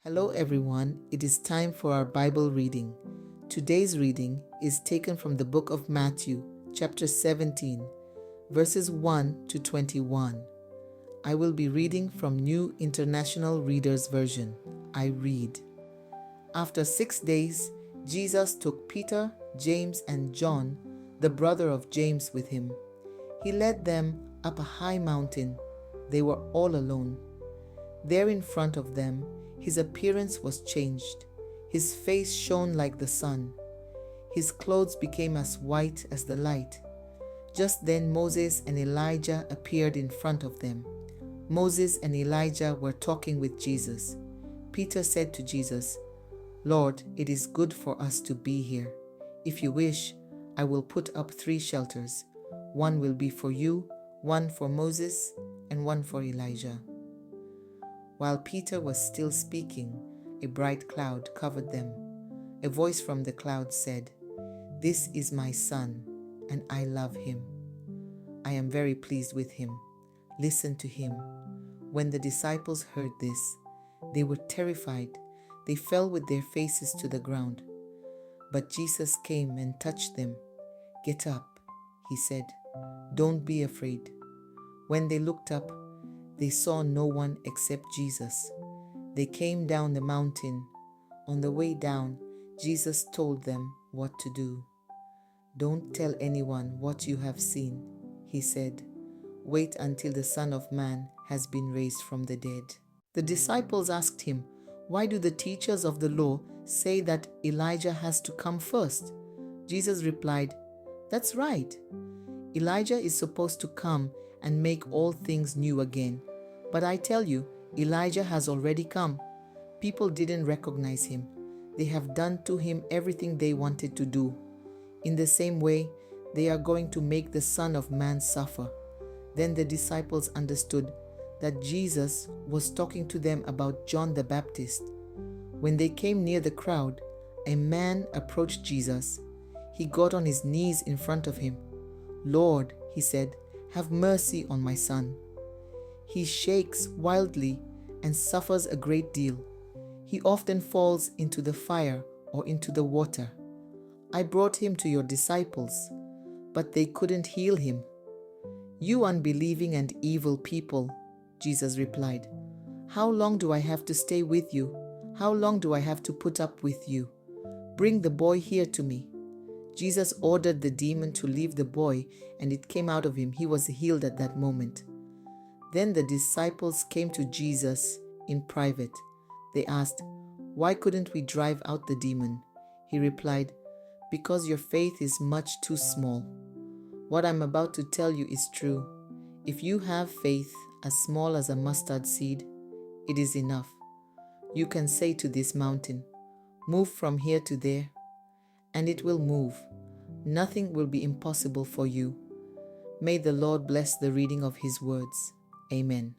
Hello everyone, it is time for our Bible reading. Today's reading is taken from the book of Matthew, chapter 17, verses 1 to 21. I will be reading from New International Reader's Version. I read. After 6 days, Jesus took Peter, James, and John, the brother of James, with him. He led them up a high mountain. They were all alone. There in front of them, his appearance was changed. His face shone like the sun. His clothes became as white as the light. Just then Moses and Elijah appeared in front of them. Moses and Elijah were talking with Jesus. Peter said to Jesus, "Lord, it is good for us to be here. If you wish, I will put up 3 shelters. One will be for you, one for Moses, and one for Elijah." While Peter was still speaking, a bright cloud covered them. A voice from the cloud said, "This is my son, and I love him. I am very pleased with him. Listen to him." When the disciples heard this, they were terrified. They fell with their faces to the ground. But Jesus came and touched them. "Get up," he said. "Don't be afraid." When they looked up, they saw no one except Jesus. They came down the mountain. On the way down, Jesus told them what to do. "Don't tell anyone what you have seen," he said. "Wait until the Son of Man has been raised from the dead." The disciples asked him, "Why do the teachers of the law say that Elijah has to come first?" Jesus replied, "That's right. Elijah is supposed to come and make all things new again. But I tell you, Elijah has already come. People didn't recognize him. They have done to him everything they wanted to do. In the same way, they are going to make the Son of Man suffer." Then the disciples understood that Jesus was talking to them about John the Baptist. When they came near the crowd, a man approached Jesus. He got on his knees in front of him. "Lord," he said, "have mercy on my son. He shakes wildly and suffers a great deal. He often falls into the fire or into the water. I brought him to your disciples, but they couldn't heal him." "You unbelieving and evil people," Jesus replied. "How long do I have to stay with you? How long do I have to put up with you? Bring the boy here to me." Jesus ordered the demon to leave the boy, and it came out of him. He was healed at that moment. Then the disciples came to Jesus in private. They asked, "Why couldn't we drive out the demon?" He replied, "Because your faith is much too small. What I'm about to tell you is true. If you have faith as small as a mustard seed, it is enough. You can say to this mountain, 'Move from here to there,' and it will move. Nothing will be impossible for you." May the Lord bless the reading of his words. Amen.